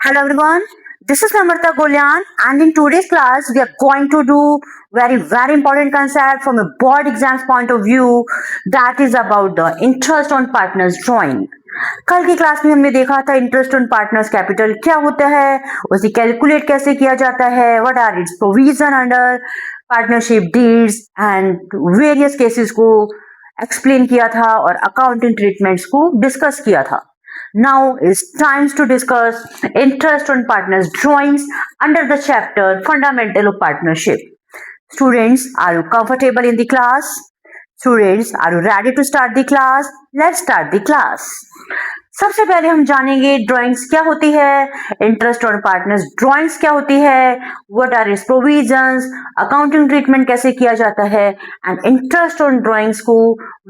Hello everyone, this is Namrata Golyan and in today's class we are going to do very important concept from a board exams point of view, that is about the interest on partners drawing. कल की class में हमने देखा था interest on partners capital क्या होता है, उसे कैलकुलेट कैसे किया जाता है, what are its provision under partnership deeds and various cases को एक्सप्लेन किया था और अकाउंटिंग ट्रीटमेंट्स को डिस्कस किया था. Now is time to discuss interest on partners drawings under the chapter Fundamental of Partnership. Students, are you comfortable in the class? Students, are you ready to start the class? Let's start the class. सबसे पहले हम जानेंगे drawings क्या होती है, interest on partners drawings क्या होती है, what are its provisions, accounting treatment कैसे किया जाता है एंड इंटरेस्ट ऑन ड्राइंग्स को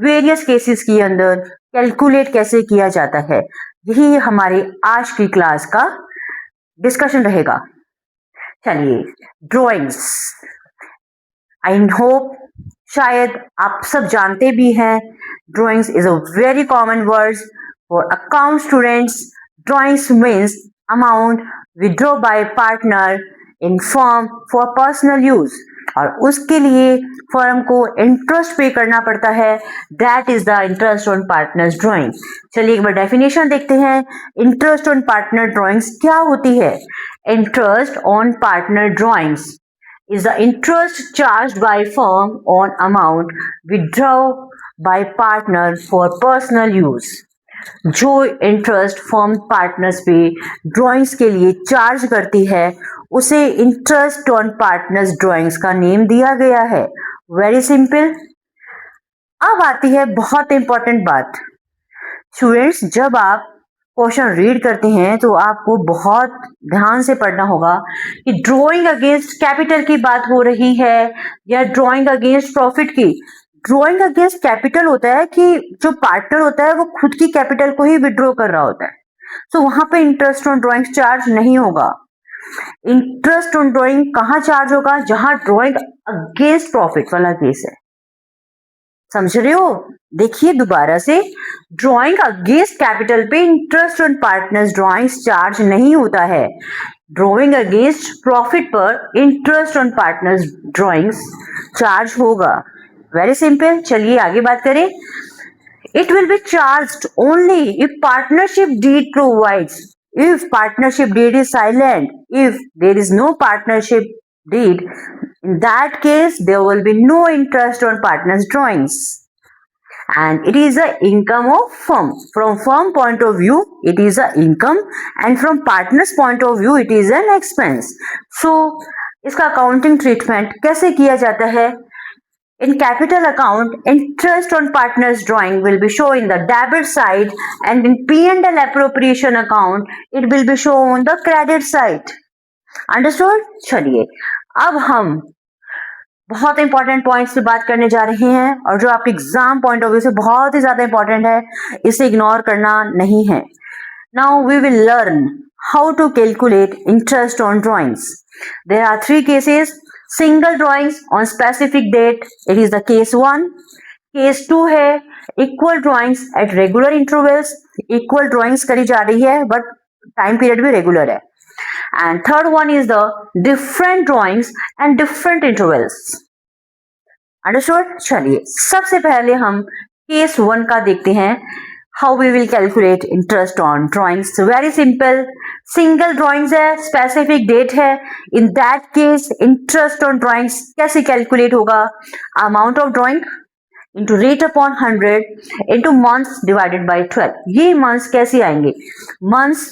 वेरियस केसेस के अंदर कैलकुलेट कैसे किया जाता है. यही हमारे आज की क्लास का डिस्कशन रहेगा. चलिए ड्राइंग्स, आई होप शायद आप सब जानते भी हैं, drawings is a very common word for account students. Drawings means amount withdraw bye partner in firm for personal use और उसके लिए फर्म को इंटरेस्ट पे करना पड़ता है. That is the interest on partners drawing. चलिए एक बार डेफिनेशन देखते हैं. इंटरेस्ट ऑन पार्टनर ड्राइंग्स क्या होती है? Interest on partner drawings is the interest charged by firm on amount withdrawn by partner for personal use. जो इंटरेस्ट फर्म पार्टनर्स पे drawings के लिए चार्ज करती है उसे इंटरेस्ट ऑन पार्टनर्स ड्राइंग्स का नेम दिया गया है. Very simple. अब आती है बहुत इंपॉर्टेंट बात. स्टूडेंट्स, जब आप क्वेश्चन रीड करते हैं तो आपको बहुत ध्यान से पढ़ना होगा कि ड्राइंग अगेंस्ट कैपिटल की बात हो रही है या ड्राइंग अगेंस्ट प्रॉफिट की. ड्राइंग अगेंस्ट कैपिटल होता है कि जो पार्टनर होता है वो खुद की कैपिटल को ही विड्रॉ कर रहा होता है, तो वहां पे इंटरेस्ट ऑन ड्राइंग चार्ज नहीं होगा. इंटरेस्ट ऑन ड्राइंग कहाँ चार्ज होगा? जहां ड्राइंग अगेंस्ट प्रॉफिट वाला केस है. समझ रहे हो? देखिए दोबारा से, ड्राइंग अगेंस्ट कैपिटल पे interest on partners drawings charge नहीं होता है. ड्राइंग अगेंस्ट प्रॉफिट पर interest on partners drawings charge होगा. Very simple. चलिए आगे बात करें. It will be charged only if partnership deed provides. If partnership deed is silent, if there is no partnership deed, in that case there will be no interest on partners drawings and it is a income of firm. From firm point of view it is a income and from partners point of view it is an expense. So इसका accounting treatment कैसे किया जाता है? In capital account, interest on partners drawing will be shown in the debit side and in P&L appropriation account it will be shown on the credit side. Understood. चलिए अब हम बहुत important points पे बात करने जा रहे हैं और जो आपके एग्जाम पॉइंट ऑफ व्यू से बहुत ही ज्यादा इंपॉर्टेंट है, इसे इग्नोर करना नहीं है. Now we will learn how to calculate interest on drawings. There are 3 cases. Single drawings on specific date, it is the case 1. Case 2 है equal drawings at regular intervals. Equal drawings करी जा रही है but time period भी regular है. And third one is the different drawings and different intervals. Understood? चलिए सबसे पहले हम केस 1 का देखते हैं. How we will calculate interest on drawings? Very simple. Single drawings है, specific date है. In that case, interest on drawings कैसे calculate होगा? Amount of drawing into rate upon 100 into months divided by 12. ये months कैसे आएंगे? Months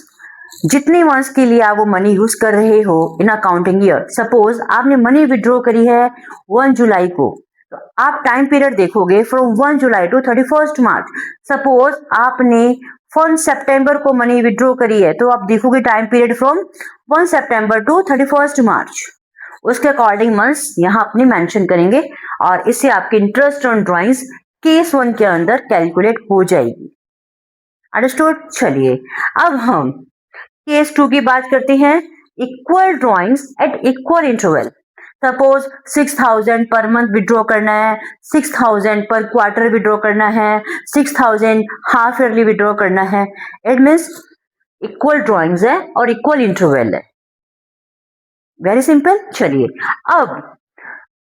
जितने months के लिए आप वो मनी यूज कर रहे हो इन अकाउंटिंग ईयर. सपोज आपने मनी विड्रॉ करी है 1 जुलाई को, तो आप टाइम पीरियड देखोगे from 1 July to 31 March. Suppose आपने 1 सितंबर को मनी विड्रॉ करी है तो आप देखोगे time period from 1 September to 31 March. उसके अकॉर्डिंग मंथ्स यहाँ अपने मेंशन करेंगे और इससे आपके इंटरेस्ट ऑन ड्राइंग्स केस 1 के अंदर कैलकुलेट हो जाएगी. अंडरस्टूड. चलिए अब हम केस 2 की बात करते हैं. Equal drawings at equal interval. Suppose 6000 पर मंथ विड्रॉ करना है, 6000 पर क्वार्टर विड्रॉ करना है, 6000 हाफ ईयरली विड्रॉ करना है. इट मीन्स इक्वल ड्राइंग्स है और इक्वल इंटरवल है। Very simple. चलिए अब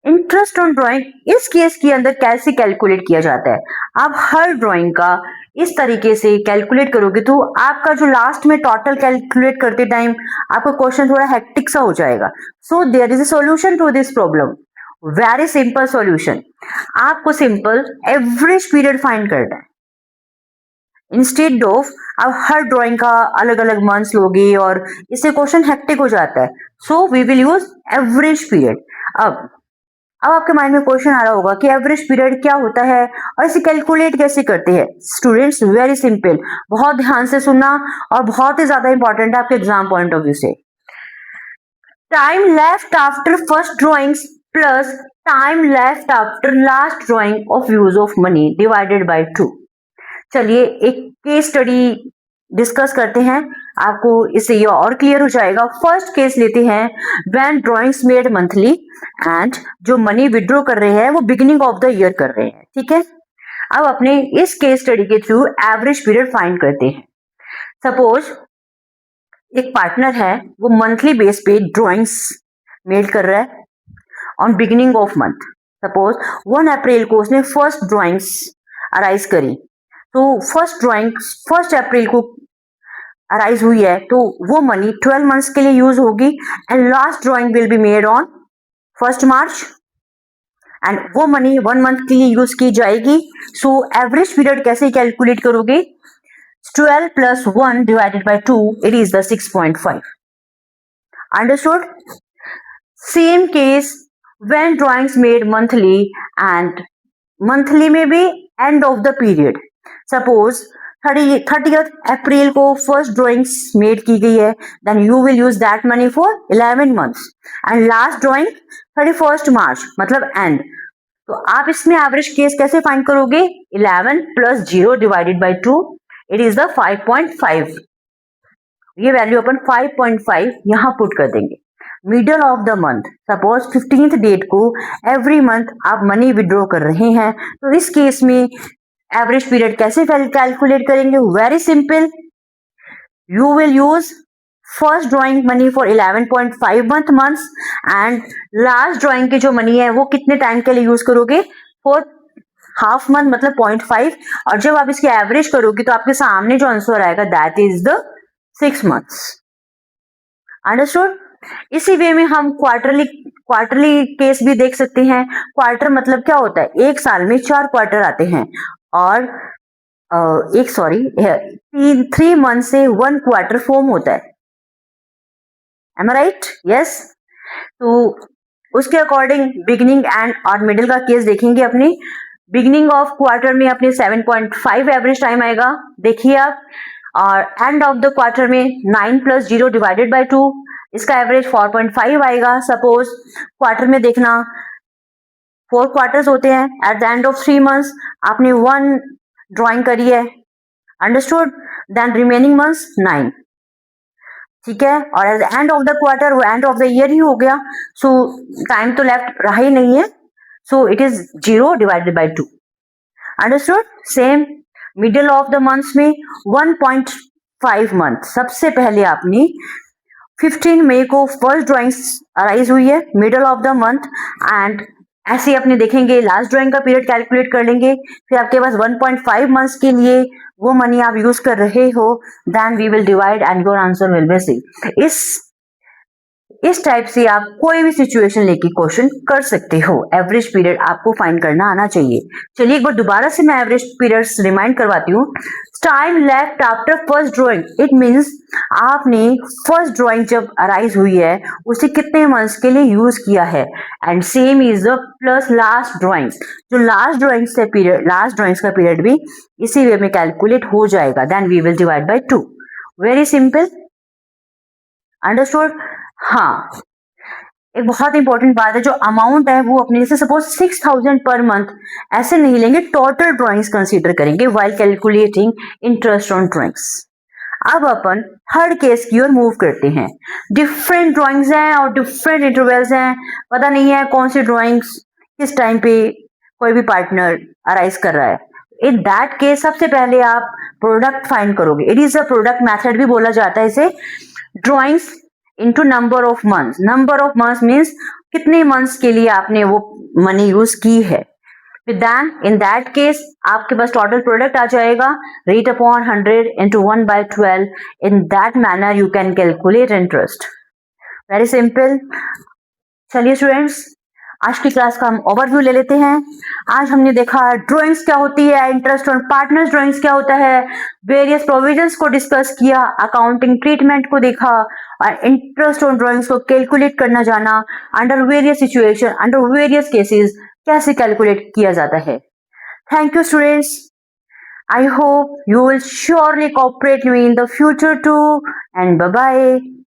इंटरेस्ट ऑन ड्राइंग इस केस के अंदर कैसे कैलकुलेट किया जाता है। आप हर ड्राइंग का इस तरीके से कैलकुलेट करोगे तो आपका जो लास्ट में टोटल कैलकुलेट करते टाइम आपका क्वेश्चन थोड़ा हेक्टिक सा हो जाएगा। So there is a solution to this problem. Very simple solution. आपको सिंपल एवरेज पीरियड फाइंड करना है। इंस्टेड ऑफ आप हर ड्राइंग का अलग अलग मंथ्स लोगे और इससे क्वेश्चन हेक्टिक हो जाता है। So we will use average period. अब आपके माइंड में क्वेश्चन आ रहा होगा कि एवरेज पीरियड क्या होता है और इसे कैलकुलेट कैसे करते हैं। स्टूडेंट्स वेरी सिंपल, बहुत ध्यान से सुनना और बहुत ही ज्यादा इंपॉर्टेंट है आपके एग्जाम पॉइंट ऑफ व्यू से। Time left after first drawings plus time left after last drawing of use of money divided by 2। चलिए एक केस स्टडी डिस्कस करते हैं, आपको इससे ये और क्लियर हो जाएगा। फर्स्ट केस लेते हैं when drawings made monthly and जो मनी विड्रॉ कर रहे हैं वो बिगिनिंग ऑफ द ईयर कर रहे हैं। ठीक है, अब अपने इस केस स्टडी के थ्रू एवरेज पीरियड फाइंड करते हैं। सपोज एक पार्टनर है, वो मंथली बेस पे ड्राइंग्स मेड कर रहा है on beginning of month. Suppose 1 अप्रैल को उसने फर्स्ट ड्राइंग्स अराइज करी, तो फर्स्ट ड्राइंग 1 अप्रैल को अराइज हुई है तो वो मनी 12 मंथ्स के लिए यूज होगी and last drawing will be made on 1 March and वो मनी 1 मंथ के लिए यूज की जाएगी। सो एवरेज पीरियड कैसे कैलकुलेट करोगे? 12 plus 1 divided by 2, it is the 6.5. Understood? Same case when drawings made monthly and monthly में भी end of the period. Suppose 30th April को first drawings made की गई है, then you will use that money for 11 months and last drawing 31st March मतलब end. तो आप इसमें एवरेज केस कैसे फाइंड करोगे? 11 plus 0 divided by 2, it is the 5.5. ये वैल्यू अपन 5.5 यहाँ पुट कर देंगे। Middle of the month, suppose 15th date को एवरी मंथ आप मनी विड्रॉ कर रहे हैं, तो इस केस में एवरेज पीरियड कैसे कैलकुलेट करेंगे? Very simple, you will use first drawing money for 11.5 months and last drawing की जो मनी है वो कितने टाइम के लिए यूज करोगे? फॉर हाफ मंथ मतलब 0.5। और जब आप इसकी एवरेज करोगे तो आपके सामने जो आंसर आएगा that is the 6 months. Understood? इसी वे में हम क्वार्टरली केस भी देख सकते हैं। क्वार्टर मतलब क्या होता है? एक साल में 4 क्वार्टर आते हैं और 3 मंथ से 1 क्वार्टर फॉर्म होता है। एम आई राइट? यस। तो उसके अकॉर्डिंग बिगिनिंग एंड और मिडिल का केस देखेंगे। अपनी बिगिनिंग ऑफ क्वार्टर में अपने 7.5 एवरेज टाइम आएगा, देखिए आप। और एंड ऑफ द क्वार्टर में 9 plus 0 डिवाइडेड बाय 2, इसका एवरेज 4.5 आएगा। सपोज क्वार्टर में देखना 4 क्वार्टर्स होते हैं। At the end of 3 months आपने 1 ड्राइंग करी है। अंडरस्टूड? Then remaining months 9। ठीक है, और at the end of the quarter वो एंड ऑफ द ईयर ही हो गया। सो टाइम तो लेफ्ट रहा ही नहीं है, so it is 0 divided by 2। Understood? Same middle of the months में 1.5 मंथ। सबसे पहले आपने 15 मई को फर्स्ट ड्राइंग्स अराइज हुई है middle of the month and ऐसे अपने देखेंगे लास्ट ड्राइंग का पीरियड कैलकुलेट कर लेंगे। फिर आपके पास 1.5 मंथ्स के लिए वो मनी आप यूज कर रहे हो, then we will divide and your answer will be C. इस टाइप से आप कोई भी सिचुएशन लेके क्वेश्चन कर सकते हो। एवरेज पीरियड आपको फाइंड करना आना चाहिए। चलिए एक बार दोबारा से मैं एवरेज पीरियड्स रिमाइंड करवाती हूँ। Time left after first drawing, it means आपने फर्स्ट ड्राइंग जब अराइज हुई है उसे कितने मंथ्स के लिए यूज किया है and same is the plus last drawings. जो लास्ट ड्राइंग्स का पीरियड भी इसी वे में कैलकुलेट हो जाएगा। Then we will divide by 2। Very simple. Understood? हाँ, एक बहुत इंपॉर्टेंट बात है, जो अमाउंट है वो अपने जैसे सपोज 6000 पर मंथ ऐसे नहीं लेंगे, टोटल ड्राइंग्स कंसीडर करेंगे while calculating interest on drawings. अब अपन थर्ड केस की ओर मूव करते हैं। डिफरेंट ड्राइंग्स हैं और डिफरेंट इंटरवल्स हैं, पता नहीं है कौन सी ड्राइंग्स किस टाइम पे कोई भी पार्टनर अराइज कर रहा है। इन दैट केस सबसे पहले आप प्रोडक्ट फाइंड करोगे. It is a product method भी बोला जाता है इसे. Drawings into number of months. Number of months means कितने मंथ्स के लिए आपने वो मनी यूज की है. Then in that case आपके पास टोटल प्रोडक्ट आ जाएगा. Rate upon 100 into 1/12. In that manner you can calculate interest. Very simple. चलिए स्टूडेंट्स, आज की क्लास का हम ओवरव्यू ले लेते हैं. आज हमने देखा ड्राइंग्स क्या होती है, इंटरेस्ट ऑन पार्टनर्स ड्राइंग्स क्या होता है, वेरियस प्रोविजंस को डिस्कस किया, अकाउंटिंग ट्रीटमेंट को देखा और इंटरेस्ट ऑन ड्राइंग्स को कैलकुलेट करना जाना. Under various situation, under various cases कैसे कैलकुलेट किया जाता है. Thank you students. I hope you will surely cooperate me in the future too, and bye bye.